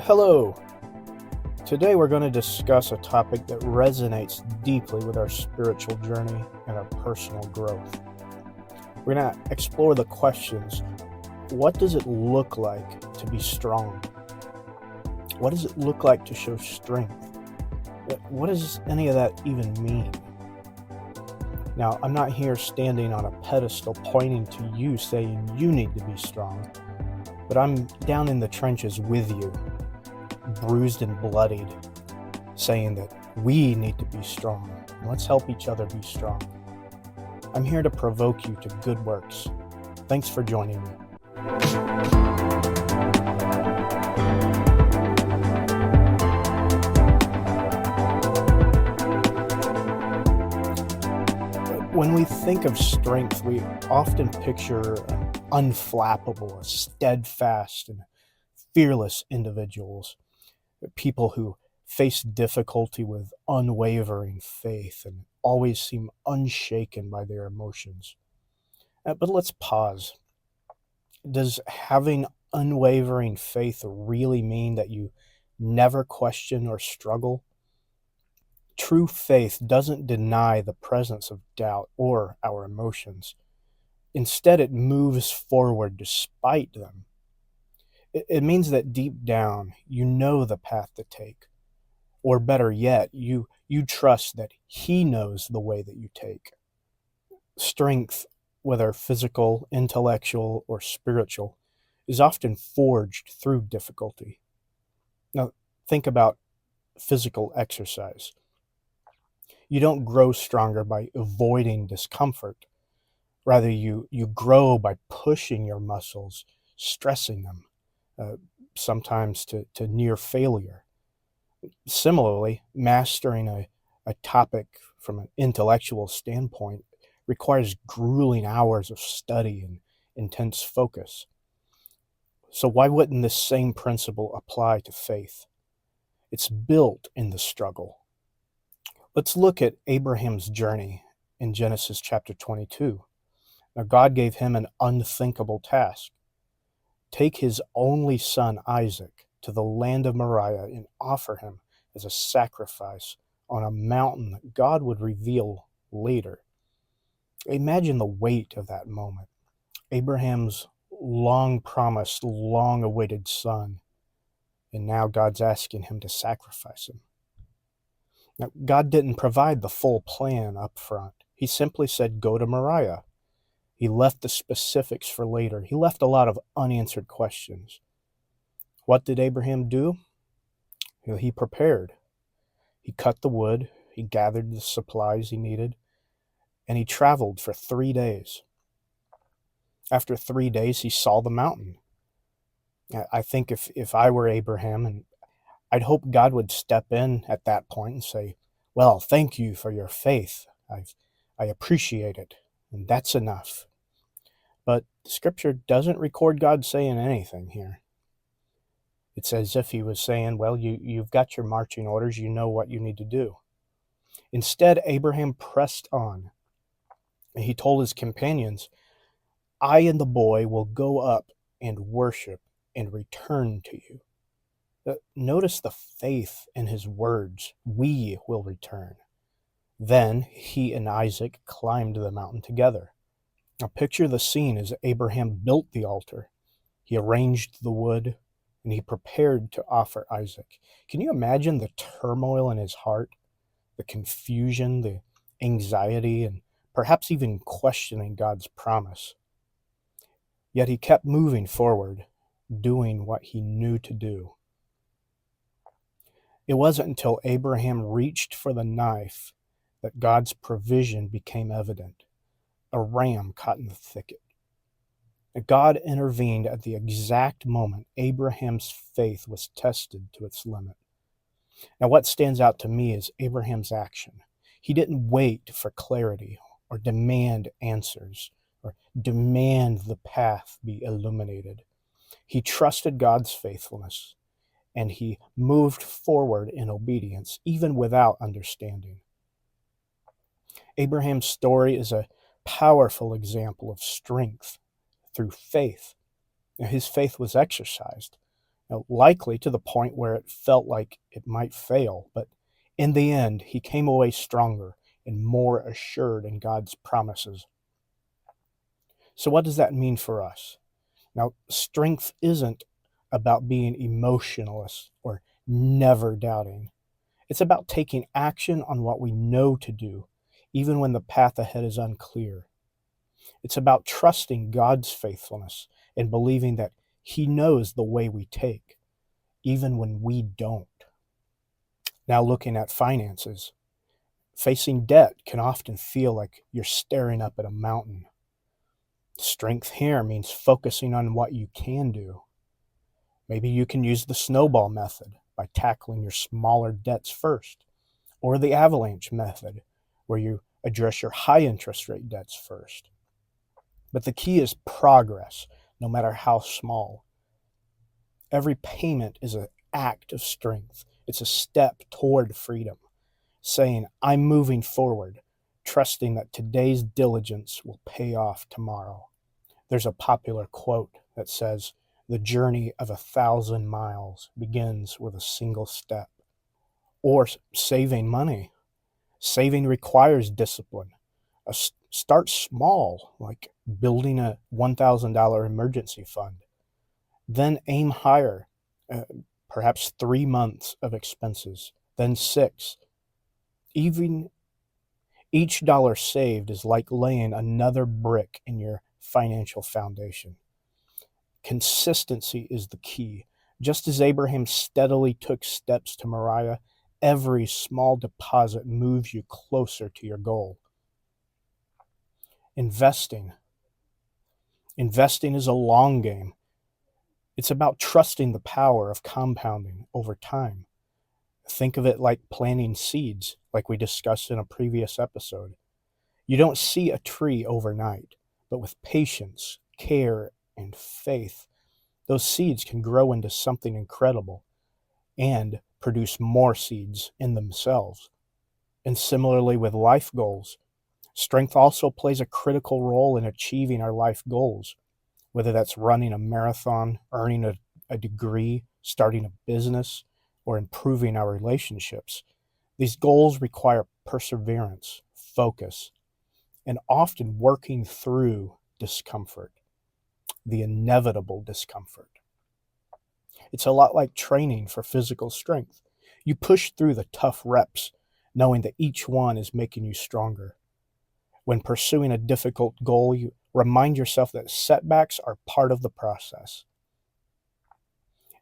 Hello. Today we're going to discuss a topic that resonates deeply with our spiritual journey and our personal growth. We're going to explore the questions: what does it look like to be strong? What does it look like to show strength? What does any of that even mean? Now, I'm not here standing on a pedestal pointing to you saying you need to be strong, but I'm down in the trenches with you, bruised and bloodied, saying that we need to be strong. Let's help each other be strong. I'm here to provoke you to good works. Thanks for joining me. When we think of strength, we often picture unflappable, steadfast, and fearless individuals. People who face difficulty with unwavering faith and always seem unshaken by their emotions. But let's pause. Does having unwavering faith really mean that you never question or struggle? True faith doesn't deny the presence of doubt or our emotions. Instead, it moves forward despite them. It means that deep down, you know the path to take. Or better yet, you trust that He knows the way that you take. Strength, whether physical, intellectual, or spiritual, is often forged through difficulty. Now, think about physical exercise. You don't grow stronger by avoiding discomfort. Rather, you grow by pushing your muscles, stressing them, sometimes to near failure. Similarly, mastering a topic from an intellectual standpoint requires grueling hours of study and intense focus. So why wouldn't this same principle apply to faith? It's built in the struggle. Let's look at Abraham's journey in Genesis chapter 22. Now, God gave him an unthinkable task. Take his only son, Isaac, to the land of Moriah and offer him as a sacrifice on a mountain that God would reveal later. Imagine the weight of that moment. Abraham's long-promised, long-awaited son, and now God's asking him to sacrifice him. Now, God didn't provide the full plan up front. He simply said, go to Moriah. He left the specifics for later. He left a lot of unanswered questions. What did Abraham do? He prepared. He cut the wood. He gathered the supplies he needed. And he traveled for 3 days. After 3 days, he saw the mountain. I think if I were Abraham, and I'd hope God would step in at that point and say, well, thank you for your faith. I appreciate it. And that's enough. But Scripture doesn't record God saying anything here. It's as if he was saying, well, you've got your marching orders. You know what you need to do. Instead, Abraham pressed on. And he told his companions, I and the boy will go up and worship and return to you. Notice the faith in his words. We will return. Then he and Isaac climbed the mountain together. Now picture the scene as Abraham built the altar. He arranged the wood, and he prepared to offer Isaac. Can you imagine the turmoil in his heart, the confusion, the anxiety, and perhaps even questioning God's promise? Yet he kept moving forward, doing what he knew to do. It wasn't until Abraham reached for the knife that God's provision became evident. A ram caught in the thicket. God intervened at the exact moment Abraham's faith was tested to its limit. Now, what stands out to me is Abraham's action. He didn't wait for clarity or demand answers or demand the path be illuminated. He trusted God's faithfulness, and he moved forward in obedience, even without understanding. Abraham's story is a powerful example of strength through faith. Now, his faith was exercised. Now, likely to the point where it felt like it might fail, but in the end, he came away stronger and more assured in God's promises. So what does that mean for us? Now, strength isn't about being emotionless or never doubting. It's about taking action on what we know to do, even when the path ahead is unclear. It's about trusting God's faithfulness and believing that He knows the way we take, even when we don't. Now, looking at finances, facing debt can often feel like you're staring up at a mountain. Strength here means focusing on what you can do. Maybe you can use the snowball method by tackling your smaller debts first, or the avalanche method, where you address your high interest rate debts first. But the key is progress, no matter how small. Every payment is an act of strength. It's a step toward freedom, saying, I'm moving forward, trusting that today's diligence will pay off tomorrow. There's a popular quote that says, the journey of 1,000 miles begins with a single step. Or saving money. Saving requires discipline. Start small, like building a $1,000 emergency fund. Then aim higher, perhaps 3 months of expenses, then 6. Even each dollar saved is like laying another brick in your financial foundation. Consistency is the key. Just as Abraham steadily took steps to Moriah, every small deposit moves you closer to your goal. Investing is a long game. It's about trusting the power of compounding over time. Think of it like planting seeds, like we discussed in a previous episode. You don't see a tree overnight, but with patience, care, and faith, those seeds can grow into something incredible and produce more seeds in themselves. And similarly with life goals, strength also plays a critical role in achieving our life goals, whether that's running a marathon, earning a degree, starting a business, or improving our relationships. These goals require perseverance, focus, and often working through discomfort, the inevitable discomfort. It's a lot like training for physical strength. You push through the tough reps, knowing that each one is making you stronger. When pursuing a difficult goal, you remind yourself that setbacks are part of the process.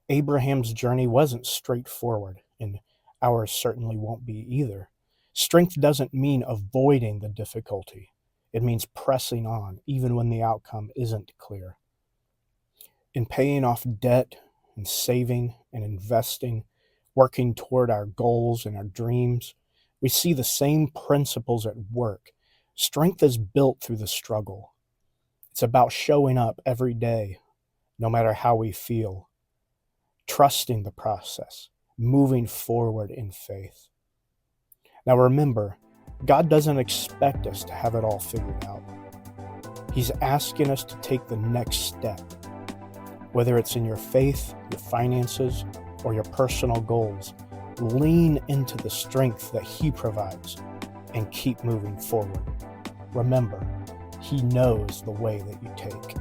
Abraham's journey wasn't straightforward, and ours certainly won't be either. Strength doesn't mean avoiding the difficulty. It means pressing on, even when the outcome isn't clear. In paying off debt and saving and investing, working toward our goals and our dreams, we see the same principles at work. Strength is built through the struggle. It's about showing up every day, no matter how we feel, trusting the process, moving forward in faith. Now remember, God doesn't expect us to have it all figured out. He's asking us to take the next step, whether it's in your faith, your finances, or your personal goals. Lean into the strength that He provides and keep moving forward. Remember, He knows the way that you take.